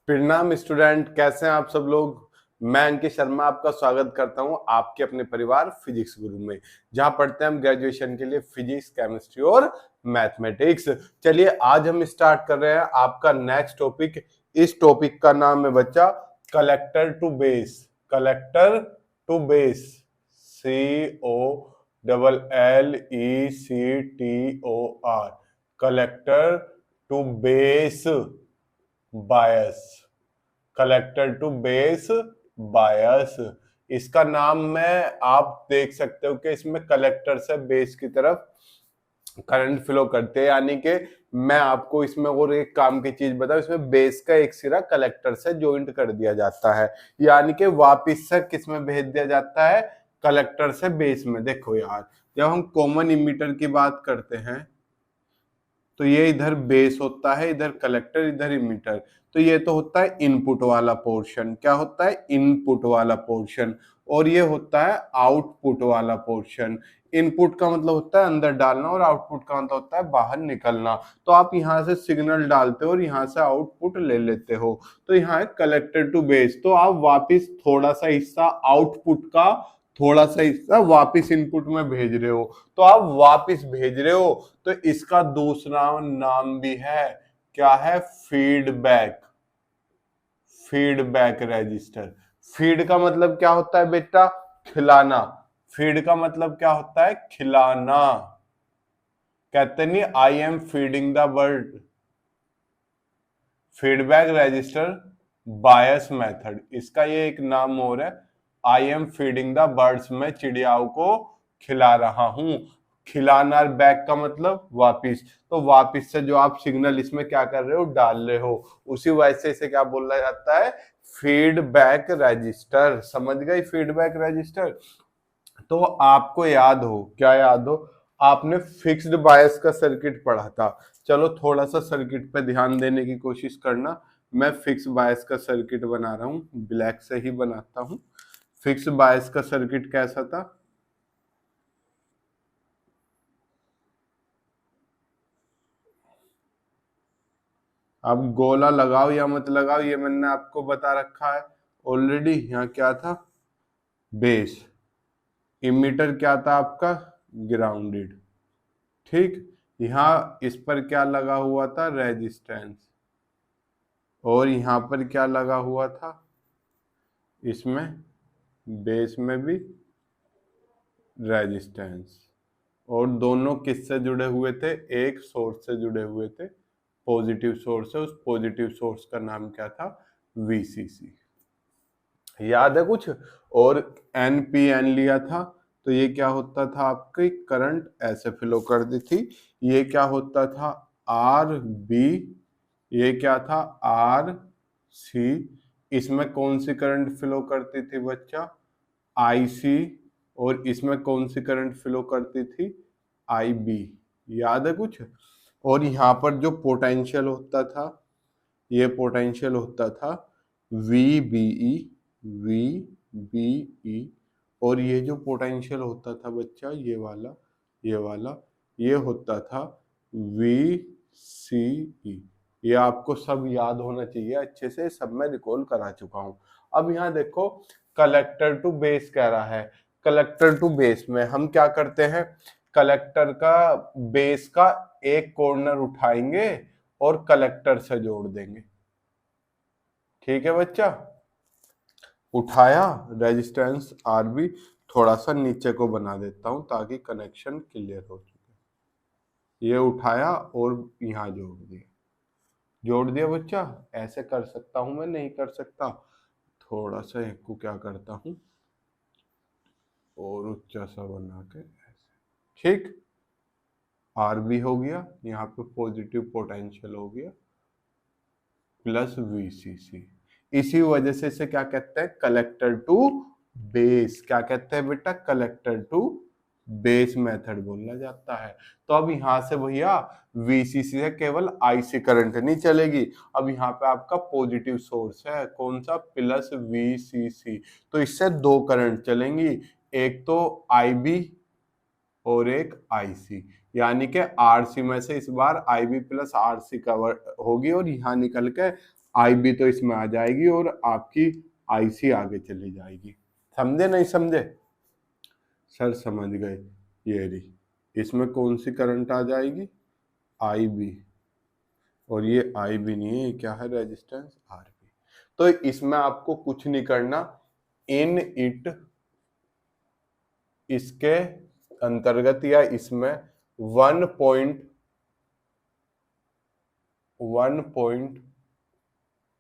प्रणाम स्टूडेंट, कैसे हैं आप सब लोग। मैं अंकित शर्मा आपका स्वागत करता हूं आपके अपने परिवार फिजिक्स गुरु में, जहां पढ़ते हैं हम ग्रेजुएशन के लिए फिजिक्स, केमिस्ट्री और मैथमेटिक्स। चलिए आज हम स्टार्ट कर रहे हैं आपका नेक्स्ट टॉपिक। इस टॉपिक का नाम है बच्चा collector to base. Collector to base, COLLECTOR, collector to base bias. Collector to base bias, इसका नाम में आप देख सकते हो कि इसमें कलेक्टर से बेस की तरफ करंट फ्लो करते हैं। यानी कि मैं आपको इसमें और एक काम की चीज बताऊं, इसमें बेस का एक सिरा कलेक्टर से ज्वाइंट कर दिया जाता है, यानी कि वापिस से किसमें भेज दिया जाता है, कलेक्टर से बेस में। देखो यार, जब हम कॉमन इमीटर की बात करते हैं तो ये इधर बेस होता है, इधर कलेक्टर, इधर इमीटर। तो ये तो होता है इनपुट वाला पोर्शन। क्या होता है? इनपुट वाला पोर्शन। और ये होता है आउटपुट वाला पोर्शन। इनपुट का मतलब होता है अंदर डालना और आउटपुट का मतलब होता है बाहर निकलना। तो आप यहाँ से सिग्नल डालते हो और यहाँ से आउटपुट ले लेते हो। तो यहाँ है कलेक्टर टू बेस। तो आप वापिस थोड़ा सा हिस्सा आउटपुट का, थोड़ा सा हिस्सा वापिस इनपुट में भेज रहे हो। तो आप वापिस भेज रहे हो, तो इसका दूसरा नाम भी है, क्या है? फीडबैक। Feedback register. फीड का मतलब क्या होता है बेटा? खिलाना। फीड का मतलब क्या होता है? खिलाना। कहते नहीं I am feeding the bird. Feedback register bias method, इसका ये एक नाम और है। I am feeding the birds, मैं चिड़ियाओं को खिला रहा हूं। खिलाना, बैक का मतलब वापिस। तो वापिस से जो आप सिग्नल इसमें क्या कर रहे हो, डाल रहे हो, उसी वजह से इसे क्या बोला जाता है? Feedback register. समझ गए? Feedback register. तो आपको याद हो, क्या याद हो, आपने फिक्स्ड बायस का सर्किट पढ़ा था। चलो थोड़ा सा सर्किट पे ध्यान देने की कोशिश करना। मैं फिक्स बायस का सर्किट बना रहा हूँ, ब्लैक से ही बनाता हूँ। फिक्स बायस का सर्किट कैसा था? अब गोला लगाओ या मत लगाओ ये मैंने आपको बता रखा है ऑलरेडी। यहाँ क्या था? बेस। इमीटर क्या था आपका? ग्राउंडेड। ठीक। यहाँ इस पर क्या लगा हुआ था? रेजिस्टेंस। और यहाँ पर क्या लगा हुआ था? इसमें बेस में भी रेजिस्टेंस। और दोनों किससे जुड़े हुए थे? एक सोर्स से जुड़े हुए थे, पॉजिटिव सोर्स है। उस पॉजिटिव सोर्स का नाम क्या था? VCC। याद है कुछ? और NPN लिया था, तो ये क्या होता था? आपकी करंट ऐसे फ्लो कर दी थी। ये क्या होता था? RB। ये क्या था? RC। इसमें कौन सी करंट फ्लो करती थी बच्चा? IC। और इसमें कौन सी करंट फ्लो करती थी? IB। याद है कुछ? और यहाँ पर जो पोटेंशियल होता था, ये पोटेंशियल होता था VBE। VBE। और ये जो पोटेंशियल होता था बच्चा, ये वाला, ये वाला, ये होता था VCE। ये आपको सब याद होना चाहिए अच्छे से, सब मैं रिकॉल करा चुका हूं। अब यहाँ देखो, कलेक्टर टू बेस कह रहा है। कलेक्टर टू बेस में हम क्या करते हैं? कलेक्टर का, बेस का एक कॉर्नर उठाएंगे और कलेक्टर से जोड़ देंगे। ठीक है बच्चा? उठाया, रेजिस्टेंस RB, थोड़ा सा नीचे को बना देता हूं ताकि कनेक्शन क्लियर हो सके। ये उठाया और यहाँ जोड़ दिया। जोड़ दिया बच्चा? ऐसे कर सकता हूं मैं, नहीं कर सकता? थोड़ा सा एक को क्या करता हूं और ऊंचा सा बना के ऐसे। ठीक। RB हो गया, यहाँ पे पॉजिटिव पोटेंशियल हो गया, प्लस VCC। इसी वजह से इसे क्या कहते हैं? Collector to base. क्या कहते हैं बेटा? कलेक्टर टू बेस मेथड बोला जाता है। तो अब यहाँ से भैया VCC से केवल IC करंट नहीं चलेगी। अब यहाँ पे आपका पॉजिटिव सोर्स है, कौन सा? Plus VCC। तो इससे दो करंट चलेंगी, एक तो IB और एक IC। यानी कि RC में से इस बार IB प्लस RC कवर होगी और यहाँ निकल के IB तो इसमें आ जाएगी और आपकी IC आगे चली जाएगी। समझे नहीं समझे? सर समझ गए। ये रही, इसमें कौन सी करंट आ जाएगी? IB, और ये IB नहीं है, क्या है? Resistance RB। तो इसमें आपको कुछ नहीं करना, इन इट, इसके अंतर्गत या इसमें 1 point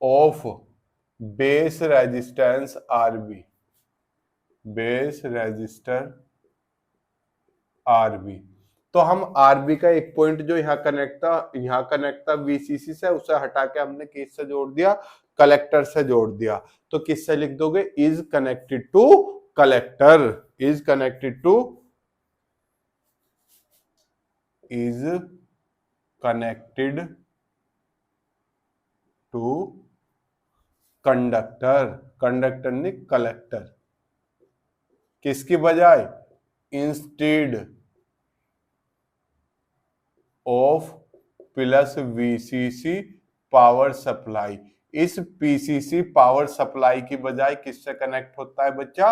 of base resistance RB, base resistor RB। तो हम RB का एक पॉइंट जो यहाँ कनेक्ट था VCC से, उसे हटा के हमने किस से जोड़ दिया? कलेक्टर से जोड़ दिया। तो किससे लिख दोगे? Is connected to collector, is connected to conductor, conductor नहीं कलेक्टर। किसकी बजाय? Instead of plus VCC power supply. इस PCC पावर सप्लाई की बजाय किससे कनेक्ट होता है बच्चा?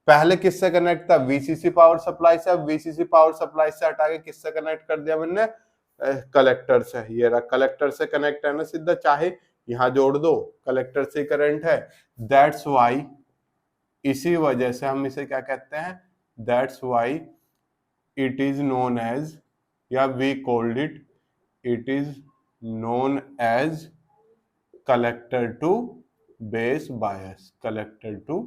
पहले किससे कनेक्ट था? VCC पावर सप्लाई से। अब VCC पावर सप्लाई से हटा के किससे कनेक्ट कर दिया मैंने? कलेक्टर से। ये रहा, कलेक्टर से कनेक्ट है ना सीधा, चाहे यहां जोड़ दो, कलेक्टर से करंट है। दैट्स वाई, इसी वजह से हम इसे क्या कहते हैं? That's why it is known as, या we called it is known as collector to base bias, collector to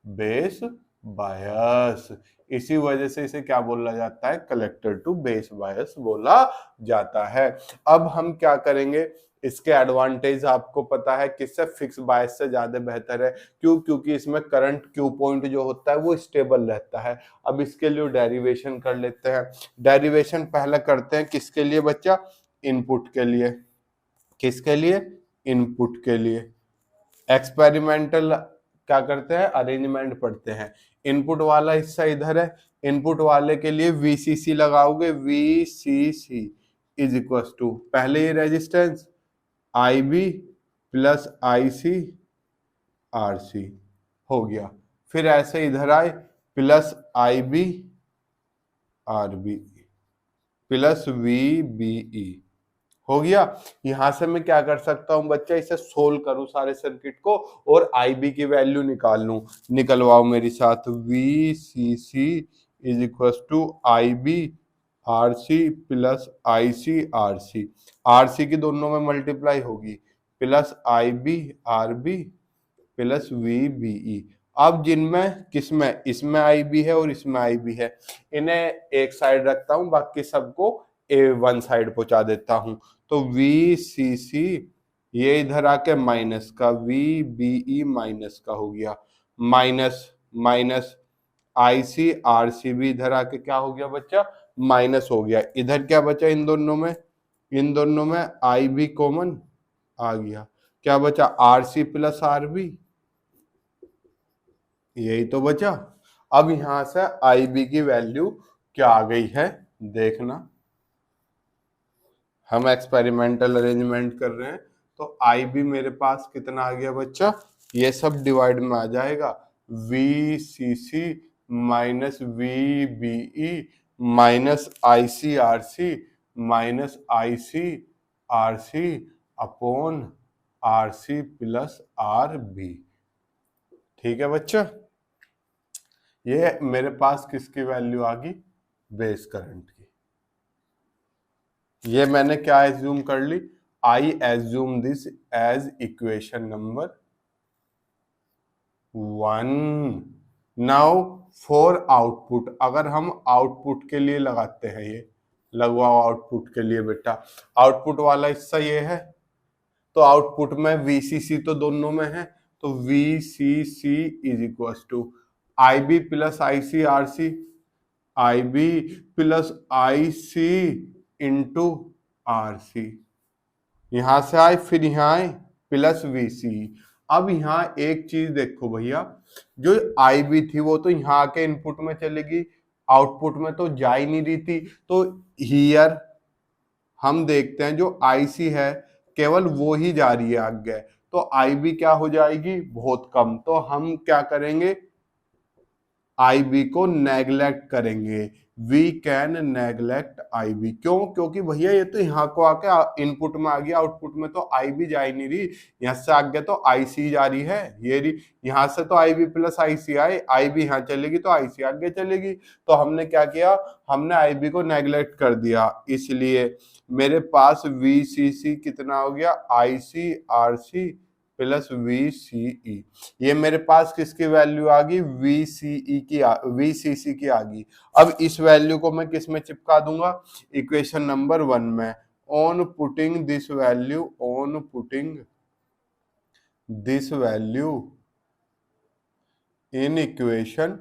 base bias. इसी वजह से इसे क्या बोला जाता है? कलेक्टर टू बेस बायस बोला जाता है। अब हम क्या करेंगे? इसके एडवांटेज आपको पता है, किससे? फिक्स बायस से ज्यादा बेहतर है। क्यों? क्योंकि इसमें करंट क्यू पॉइंट जो होता है वो स्टेबल रहता है। अब इसके लिए डेरिवेशन कर लेते हैं। डेरिवेशन पहले करते हैं किसके लिए बच्चा? इनपुट के लिए। किसके लिए? इनपुट के लिए। एक्सपेरिमेंटल क्या करते हैं? अरेंजमेंट पढ़ते हैं। इनपुट वाला हिस्सा इधर है, इनपुट वाले के लिए VCC लगाओगे। VCC इज इक्वल टू, पहले ये resistance IB plus IC RC हो गया। फिर ऐसे इधर आए, plus IB RB plus VBE हो गया। यहां से मैं क्या कर सकता हूं बच्चा? इसे सोल्व करूं सारे सर्किट को और IB की वैल्यू निकाल लूं। निकलवाओ मेरे साथ। VCC is equal to IB RC plus IC RC, RC की दोनों में मल्टीप्लाई होगी, plus IB RB plus VBE। अब जिनमें किसमें? इसमें IB है और इसमें IB है, इन्हें एक साइड रखता हूं, बाकी सबको वन साइड पहुंचा देता हूं। तो VCC ये इधर आके माइनस का, VBE माइनस का हो गया, माइनस माइनस IC RC भी इधर आके क्या हो गया बच्चा? माइनस हो गया। इधर क्या बचा? इन दोनों में, इन दोनों में IB कॉमन आ गया, क्या बचा? RC प्लस RB, यही तो बचा। अब यहां से IB की वैल्यू क्या आ गई है देखना। हम एक्सपेरिमेंटल अरेंजमेंट कर रहे हैं, तो IB मेरे पास कितना आ गया बच्चा? ये सब डिवाइड में आ जाएगा। VCC minus VBE minus IC RC minus IC RC upon RC plus RB। ठीक है बच्चा? ये मेरे पास किसकी वैल्यू आ गई? बेस करंट की। ये मैंने क्या एज्यूम कर ली? I assume this as equation number 1। Now for output, अगर हम आउटपुट के लिए लगाते हैं, ये लगवाओ आउटपुट के लिए बेटा। आउटपुट वाला हिस्सा ये है, तो आउटपुट में VCC तो दोनों में है, तो VCC is equal to IB plus IC RC, IB plus IC into RC। यहां से आए, फिर यहां आए, प्लस VCE। अब यहां एक चीज देखो भैया, जो IB थी वो तो यहां के इनपुट में चलेगी, आउटपुट में तो जा ही नहीं रही थी। तो हियर हम देखते हैं जो IC है केवल वो ही जा रही है आगे, तो आई बी क्या हो जाएगी, बहुत कम। तो हम क्या करेंगे, आई बी को नेग्लेक्ट करेंगे। We can neglect I B. क्यों, क्योंकि भैया ये तो यहाँ को आके इनपुट में आ गया, आउटपुट में तो आई बी जा ही नहीं रही, यहाँ से आगे तो आई सी जा रही है, ये रही, यहाँ से तो आई बी प्लस आई सी आए, आई बी यहाँ चलेगी तो आई सी आगे चलेगी। तो हमने क्या किया, हमने आई बी को नेग्लेक्ट कर दिया, इसलिए मेरे पास वी सी सी कितना हो गया, I C R C plus V C E. ये मेरे पास किसकी वैल्यू आ गई, वी सी ई की, वी सी सी की आ गई। अब इस वैल्यू को मैं किस में चिपका दूंगा, इक्वेशन नंबर 1 में। On putting this value, on putting this value in equation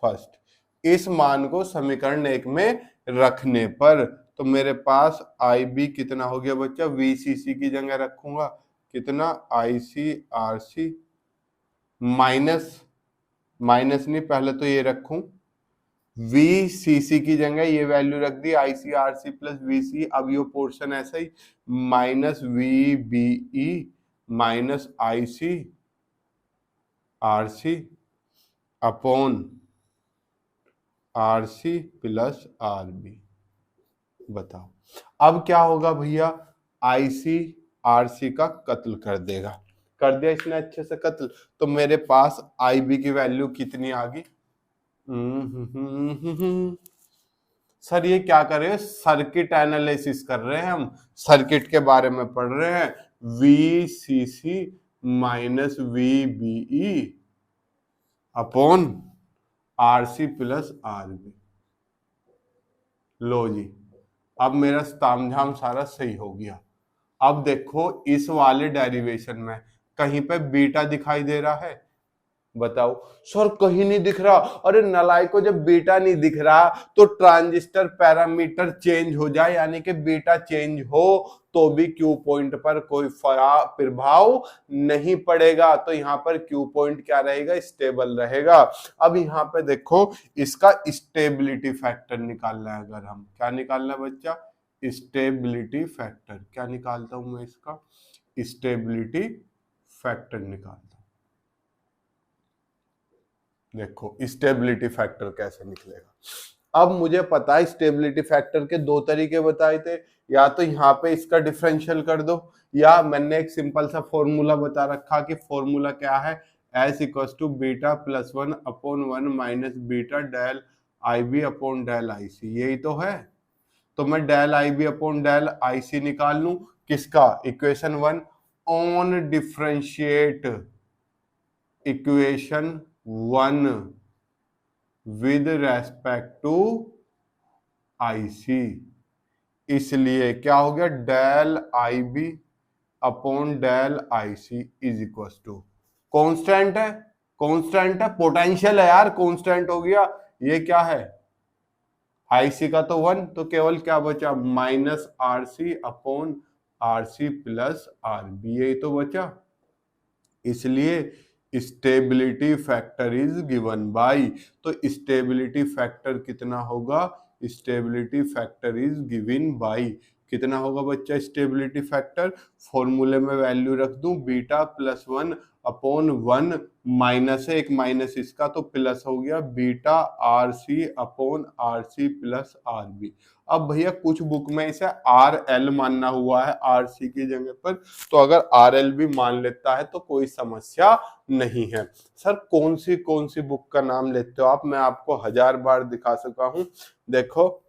first, इस मान को समीकरण 1 में रखने पर, तो मेरे पास आई बी कितना हो गया बच्चा, वी सी सी की जगह रखूंगा कितना, I C R C minus, minus नहीं पहले तो ये रखूं, वी सी सी की जगह ये वैल्यू रख दी, I C R C plus V C, अब ये पोर्शन ऐसा ही, minus V B E minus I C R C upon R C plus R B. बताओ अब क्या होगा भैया, आई सी आर सी का कत्ल कर देगा, कर दिया इसने अच्छे से कत्ल, तो मेरे पास आई बी की वैल्यू कितनी आ गई। सर ये क्या कर रहे हैं, सर्किट एनालिसिस कर रहे हैं हम, सर्किट के बारे में पढ़ रहे हैं, V C C minus V B E upon R C plus R B. लो जी, अब मेरा तामझाम सारा सही हो गया। अब देखो इस वाले डेरिवेशन में कहीं पे बीटा दिखाई दे रहा है, बताओ सर कहीं नहीं दिख रहा। अरे नलाई को, जब बीटा नहीं दिख रहा तो ट्रांजिस्टर पैरामीटर चेंज हो जाए, यानी कि बीटा चेंज हो तो भी क्यू पॉइंट पर कोई प्रभाव नहीं पड़ेगा, तो यहाँ पर क्यू पॉइंट क्या रहेगा, स्टेबल रहेगा। अब यहाँ पे देखो इसका स्टेबिलिटी फैक्टर निकालना है, अगर हम क्या निकालना है बच्चा, स्टेबिलिटी फैक्टर। क्या निकालता हूं मैं इसका, स्टेबिलिटी फैक्टर निकालता हूं। देखो स्टेबिलिटी फैक्टर कैसे निकलेगा। अब मुझे पता है स्टेबिलिटी फैक्टर के दो तरीके बताए थे, या तो यहाँ पे इसका डिफरेंशियल कर दो, या मैंने एक सिंपल सा फॉर्मूला बता रखा कि फॉर्मूला क्या है, S equals to beta plus 1 upon 1 minus beta del I B upon del I C, यही तो है। तो मैं del I B upon del I C निकाल लूं किसका, equation 1, on differentiate equation 1 with respect to I C, इसलिए क्या हो गया, del I B upon del I C is equal to, constant है, कॉन्स्टेंट है, पोटेंशियल है यार, कॉन्स्टेंट हो गया। ये क्या है, आई सी का तो 1, तो केवल क्या बचा, minus R C upon R C plus R B, यही तो बचा। इसलिए stability factor is given by, तो स्टेबिलिटी फैक्टर कितना होगा, stability factor is given by, कितना होगा बच्चा स्टेबिलिटी फैक्टर, फॉर्मूले में वैल्यू रख दूं, बीटा प्लस 1 अपॉन 1 माइनस है, एक माइनस इसका तो प्लस हो गया, beta R C upon R C plus R B. अब भैया कुछ बुक में इसे आर एल मानना हुआ है आर सी की जगह पर, तो अगर आर एल भी मान लेता है तो कोई समस्या नहीं है। सर कौन सी बुक का नाम लेते हो आप, मैं आपको 1000 बार दिखा सका हूं। देखो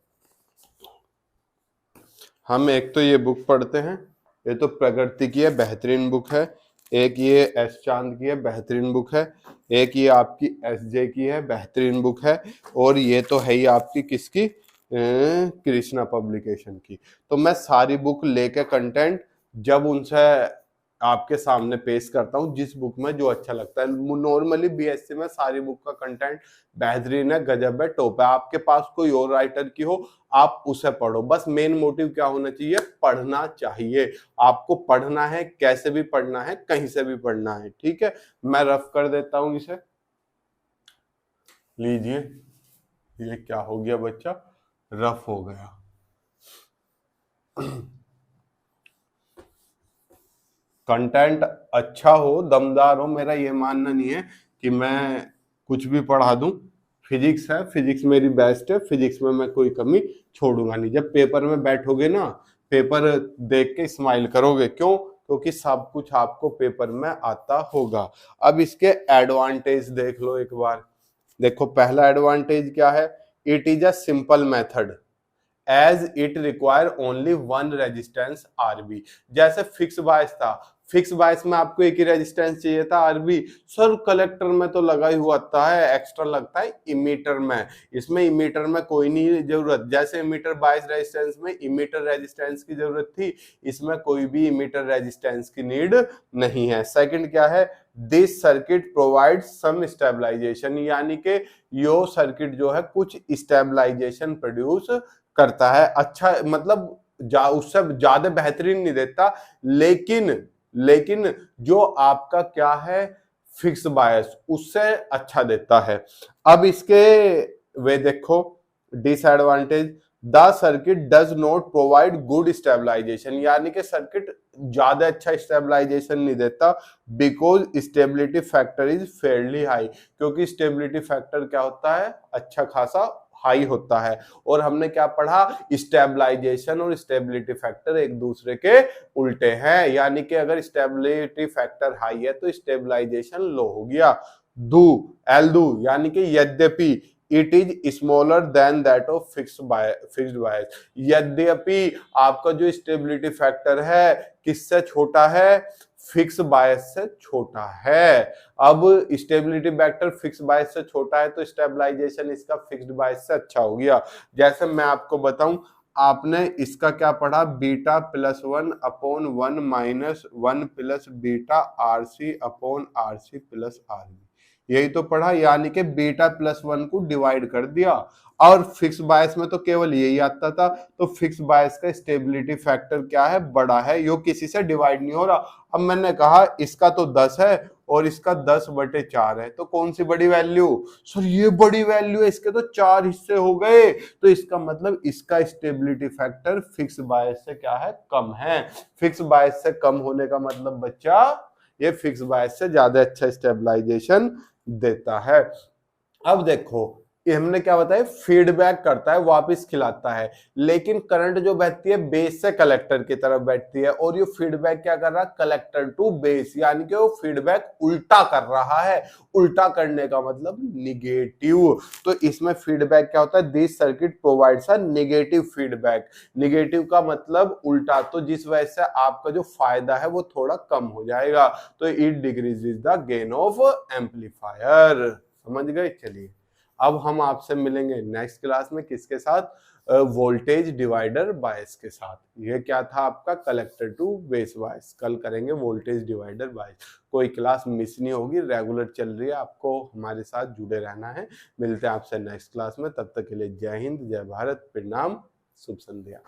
हम एक तो ये बुक पढ़ते हैं, ये तो प्रगति की है, बेहतरीन बुक है, एक ये एस चांद की है, बेहतरीन बुक है, एक ये आपकी एस जे की है, बेहतरीन बुक है, और ये तो है ही आपकी किसकी, कृष्णा पब्लिकेशन की। तो मैं सारी बुक लेके कंटेंट जब उनसे आपके सामने पेश करता हूँ, जिस बुक में जो अच्छा लगता है। नॉर्मली बीएससी में सारी बुक का कंटेंट बेहतरीन है, गजब है, टॉप है। आपके पास कोई और राइटर की हो आप उसे पढ़ो, बस मेन मोटिव क्या होना चाहिए, पढ़ना चाहिए। आपको पढ़ना है, कैसे भी पढ़ना है, कहीं से भी पढ़ना है, ठीक है। मैं रफ कर देता हूं इसे, लीजिए, ये क्या हो गया बच्चा, रफ हो गया। कंटेंट अच्छा हो, दमदार हो, मेरा ये मानना नहीं है कि मैं कुछ भी पढ़ा दूं। फिजिक्स है, फिजिक्स मेरी बेस्ट है, फिजिक्स में मैं कोई कमी छोड़ूंगा नहीं। जब पेपर में बैठोगे ना, पेपर देख के स्माइल करोगे। क्यों? क्योंकि सब कुछ आपको पेपर में आता होगा। अब इसके एडवांटेज देख लो एक बार। देखो पहला एडवांटेज क्या है, it is a simple method as it require only one resistance RB. जैसे फिक्स बायस था, फिक्स बायस में आपको एक ही रेजिस्टेंस चाहिए था आरबी। सर कलेक्टर में तो लगा ही हुआ आता है, एक्स्ट्रा लगता है इमीटर में। इसमें इमीटर में कोई नहीं जरूरत। जैसे इमीटर बायस रेजिस्टेंस में इमीटर रेजिस्टेंस की जरूरत थी, इसमें कोई भी इमीटर रेजिस्टेंस की नीड नहीं है। सेकंड क्या है, this circuit provide some stabilization, यानी कि यो सर्किट जो है कुछ स्टेबलाइजेशन प्रोड्यूस करता है। अच्छा मतलब उससे ज्यादा बेहतरीन नहीं देता, लेकिन जो आपका क्या है फिक्स बायस, उससे अच्छा देता है। अब इसके वे देखो disadvantage, the circuit does not provide good stabilization, यानी कि सर्किट ज्यादा अच्छा स्टेबलाइजेशन नहीं देता। Because stability factor is fairly high, क्योंकि स्टेबिलिटी फैक्टर क्या होता है, अच्छा खासा हाई होता है। और हमने क्या पढ़ा, स्टेबलाइजेशन और स्टेबिलिटी फैक्टर एक दूसरे के उल्टे हैं, यानी कि अगर स्टेबिलिटी फैक्टर हाई है तो स्टेबलाइजेशन लो हो गया। दू एल दू यानी कि यद्यपि it is smaller than that of fixed bias, यद्यपि आपका जो स्टेबिलिटी फैक्टर है किससे छोटा है, फिक्स बायस से छोटा है। अब स्टेबिलिटी वेक्टर फिक्स बायस से छोटा है तो स्टेबलाइजेशन इसका फिक्स्ड बायस से अच्छा हो गया। जैसे मैं आपको बताऊं, आपने इसका क्या पढ़ा, beta plus 1 upon 1 minus 1 plus beta RC upon RC plus RB, यही तो पढ़ा। यानी कि बीटा प्लस 1 को डिवाइड कर दिया। और फिक्स बायस में तो केवल यही आता था, तो फिक्स बायस का स्टेबिलिटी फैक्टर क्या है, बड़ा है, यो किसी से डिवाइड नहीं हो रहा। अब मैंने कहा इसका तो 10 है और इसका 10/4 है, तो कौन सी बड़ी वैल्यू, सर ये बड़ी वैल्यू है, इसके तो 4 हिस्से हो गए, तो इसका मतलब इसका स्टेबिलिटी फैक्टर फिक्स बायस से क्या है, कम है। फिक्स बायस से कम होने का मतलब बच्चा ये फिक्स बायस से ज्यादा अच्छा स्टेबलाइजेशन देता है। अब देखो ये हमने क्या बताया, फीडबैक करता है, वापस खिलाता है, लेकिन करंट जो बहती है बेस से कलेक्टर की तरफ बैठती है, और ये फीडबैक क्या कर रहा है, कलेक्टर टू बेस, यानी कि वो फीडबैक उल्टा कर रहा है। उल्टा करने का मतलब निगेटिव। तो इसमें फीडबैक क्या होता है, this circuit provides a negative feedback. Negative का मतलब उल्टा, तो जिस वजह से आपका जो फायदा है वो थोड़ा कम हो जाएगा, तो it decreases the gain of amplifier. समझ गए? चलिए अब हम आपसे मिलेंगे नेक्स्ट क्लास में किसके साथ, वोल्टेज डिवाइडर बायस के साथ। ये क्या था आपका, कलेक्टर टू बेस बायस। कल करेंगे वोल्टेज डिवाइडर बायस। कोई क्लास मिस नहीं होगी, रेगुलर चल रही है, आपको हमारे साथ जुड़े रहना है। मिलते हैं आपसे नेक्स्ट क्लास में, तब तक के लिए जय हिंद, जय भारत, प्रणाम, शुभ संध्या।